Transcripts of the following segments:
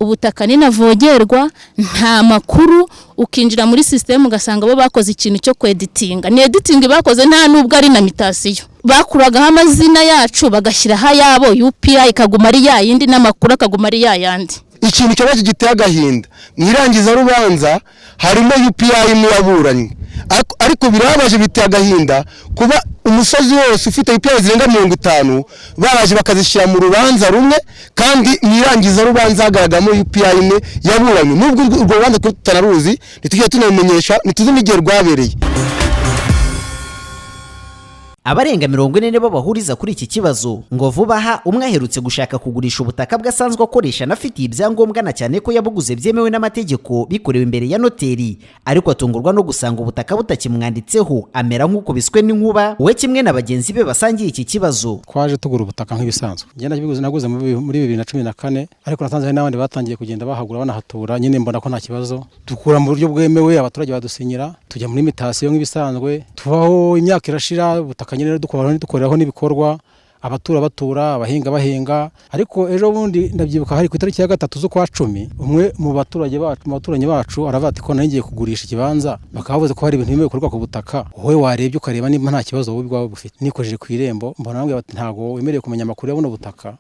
ubutaka ninavogerwa nta makuru ukinjira muri system ugasanga bo bakoze ikintu cyo kweditinga ni editing bakoze nta nubwo ari na mitasiyo bakuragaho amazina yacu bagashyira hayabo UPI ikaguma ari yayindi n'amakuru akaguma ari yayandi. Ikintu cyabaje giteye agahinda mwirangiza rubanza harimo UPI muyaburanye ariko birabaje biteye agahinda kuba umusozi wose ufite UPI zirenga 50 baraje bakazishyira mu rubanza rumwe kandi mwirangiza rubanza hagaragamo UPI imwe yaburanye nubwo urwo rubanza tutanaruzi nitugiye tunamenyesha nituzimigere rwabereye. Abarenga 40 bo bahuriza kuri iki kibazo ngo vuba aha umwe aherutse gushaka kugurisha ubutaka bwasanzwe akoresha nafitiye ibyangombwa na cyane ko yabuguze byemewe n'amategeko bikorewe imbere ya noteri ariko atungurwa no gusanga ubutaka butakimwanditseho amera nk'uko biswe n'inkuba we kimwe na bagenzi be basangiye iki kibazo. Kwaje tugura ubutaka nk'ibisanzwe ngenda biguze naguze muri 2014 ariko natanze n'abandi batangiye kugenda bahagura banahatura nyine mbona ko nta kibazo dukura mu buryo bwemewe abaturage badusinyira tujya muri mitasiyo nk'ibisanzwe tubaho imyaka irashira ubutaka nyine dukoreraho n'ibikorwa batura abahinga ariko ejo bundi ndabyibuka hari ku itariki ya 3 z'ukwa 10 umwe mu baturanyi bacu aravuga ati ko nagiye kugurisha ikibanza bakavuze ko hari ibintu bimwe bikorwa ku butaka wowe warebye ukareba niba nta kibazo wowe bwawe bufite nikojeje ku irembo mbona nambwe bati ntago wemereye kumenya amakuru yabuno butaka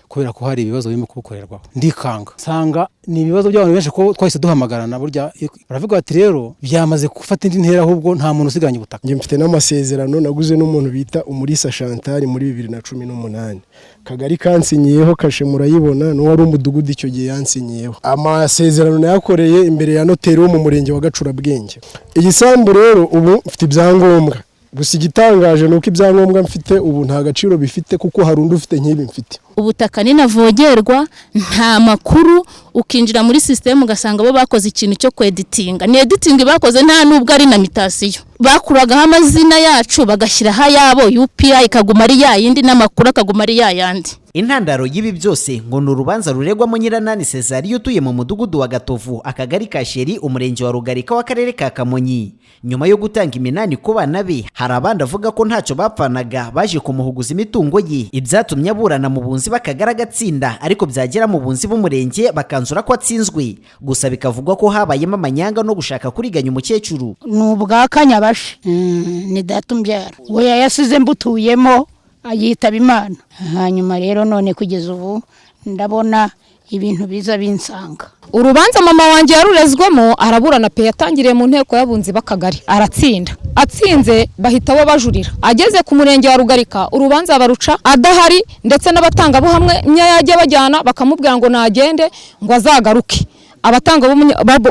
kubera ko hari ibibazo bimwe kubukorerwa ndikanga sanga ni ibibazo by'abantu benshi ko twahise duhamagarana burya baravuga ati rero byamaze gufata indi ntera ahubwo nta muntu usiganye ubutaka. Nje mfite n'amasezerano naguze n'umuntu bita Umurisa Chantal muri 2018 kagari kansinyiyeho kashe murayibona no wari umudugudu icyo gihe yansinyiyeho amasezerano nayakoreye imbere ya noteri wo mu murenge wa Gacurabwenge. Igisambu rero ubu mfite ibyangombwa gusa igitangaje nuko ibyangombwa mfite ubu nta gaciro bifite kuko harundi ufite nk'ibi mfite. Ubutaka ninavogerwa nta makuru ukinjira muri system ugasanga bo bakoze ikintu cyo kweditinga ni editing bakoze nta nubwo ari na mitasiyo bakuragaho amazina yacu bagashyira hayabo UPI ikaguma ari yayindi n'amakuru akaguma ari yayandi. Intandaro y'ibi byose ngo ni urubanza ruregwamo Nyiranani Cesari utuye mu mudugudu wa Gatovu akagari ka Sheri umurenge wa Rugarika w'akarere ka Kamonyi. Nyuma yo gutanga iminani ku bana be hari abandi avuga ko ntacyo bapfanaga baje kumuhuguza imitungo ye ibyatumye aburana mu bunzi bakagara gatsinda ariko byagera mu bunzi b'umurenge bakanzura ko atsinzwe gusa bikavugwa ko habayemo amanyanga no gushaka kuriganya umukecuru. N'ubwakanyabashe ni datumbyara we yasize mbutuyemo ayitaba Imana hanyuma rero none kugeza ubu ndabona ibintu biza binsanga. Urubanza mama wanje yarurezwemo araburana pe yatangiriye mu nteko y'abunzi bakagari aratsinda atsinze bahita bo bajurira ageze ku murenge wa Rugarika urubanza baruca adahari ndetse n'abatanga buhamwe nyayajye bajyana bakamubwira ngo nagende ngo azagaruke abatanga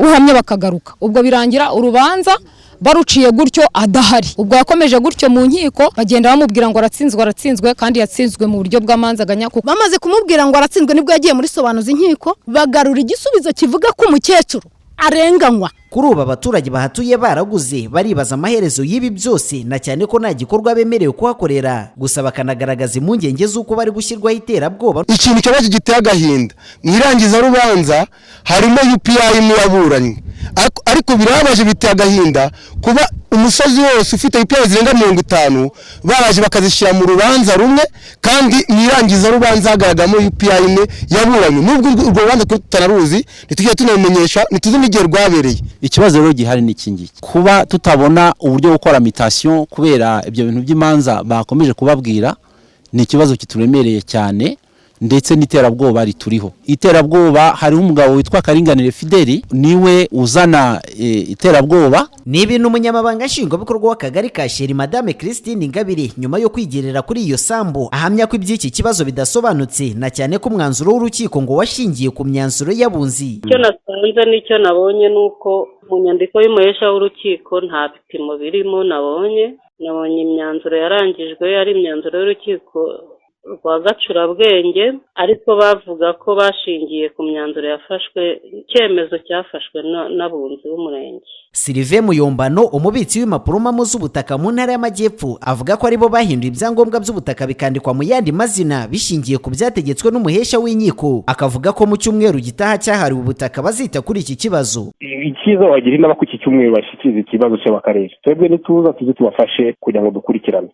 buhamye bakagaruka ubwo birangira urubanza baruciye gutyo adahari ubwo yakomeje gutyo mu nkiko bagenda bamubwira ngo aratsinzwe kandi yatsinzwe mu buryo bw'amanzaganya kuko bamaze kumubwira ngo aratsinzwe nibwo yagiye muri sobanuza inkiko bagarura igisubizo kivuga ko umukecuru arenganywa. Kuri ubu abaturage bahatuye baraguze baribaza amaherezo y'ibi byose na cyane ko nta gikorwa bemerewe kuhakorera gusa bakanagaragaza impungenge z'uko bari gushyirwaho iterabwoba. Ikintu cyabaje giteye agahinda mwirangiza rubanza harimo UPI muyaburanye ariko birabaje biteye agahinda kuba umusozi wose ufite UPI zirenga 50 baraje bakazishyira mu rubanza rumwe kandi mwirangiza rubanza hagaragamo UPI imwe yaburanye nubwo urwo rubanza tutanaruzi nitugiye tunamenyesha nituzimigere rwabereye. Ikibazo rero gihari ni kingi kuba tutabona uburyo gukora mitation kubera ibyo bintu by'imanza bakomeje kubabwira ni ikibazo kituremereye cyane ndetse n'iterabwoba rituriho. Iterabwoba hari umugabo witwa Karinganire Fideli niwe uzana iterabwoba. Ni ibintu umunyamabanga nshingwabikorwa w'akagari ka Sheri Madame Christine Ingabire nyuma yo kwigerera kuri iyo sambu ahamya ko iby'iki kibazo bidasobanutse na cyane ko umwanzuro w'urukiko ngo washingiye ku myanzuro y'abunzi. Icyo nasanze n'icyo nabonye nuko mu nyandiko y'umuhesha w'urukiko nta bipimo birimo nabonye imyanzuro yarangijwe ari imyanzuro y'urukiko rwa Gacurabwenge ariko bavuga ko bashingiye ku myanzuro yafashwe icyemezo cyafashwe n'abunzi b'umurenge. Sylvain Muyombano umubitsi w'impapuro mpamo z'ubutaka mu ntara y'Amajyepfo avuga ko aribo bahinduye ibyangombwa by'ubutaka bikandikwa mu yandi mazina bishingiye ku byategetswe n'umuhesha w'inkiko akavuga ko mu cyumweru gitaha cyahariwe ubutaka bazita kuri iki kibazo. Ikiza wagira inama ku iki cyumweru bashikiza ikibazo cy'abakarere twebwe nituza tuze tubafashe kugira ngo dukurikirane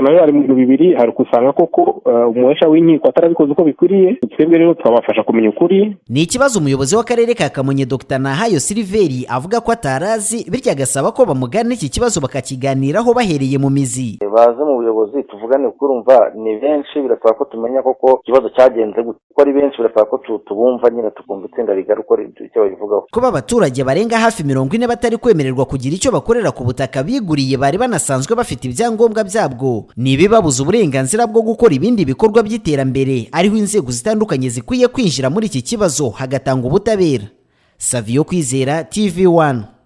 rero hari mu bintu bibiri hari kusanga koko umuhesha w'inkiko atarabikoze uko bikwiriye, twebwe rero twabafasha kumenya ukuri. Ni ikibazo umuyobozi w'akarere ka Kamonyi Dr Nahayo Silveri avuga ko atarazi, bityo agasaba ko bamugana iki kibazo bakakiganiraho bahereye mu mizi. Baze mu buyobozi tuvugane kurumva ni benshi, birasaba ko tumenya koko ikibazo cyagenze gute, ko ari benshi birasaba ko tubumva nyine tukumva itsinda rigari uko icyo babivugaho. Kuba abaturage barenga hafi 40 batari kwemererwa kugira icyo bakorera ku butaka biguriye bari banasanzwe bafite ibyangombwa byabwo, ni ibibabuza uburenganzira bwo gukora ibindi bikorwa by'iterambere, ariho inzego zitandukanye zikwiye kwinjira muri iki kibazo hagatanga ubutabera. Savio Kwizera, TV1.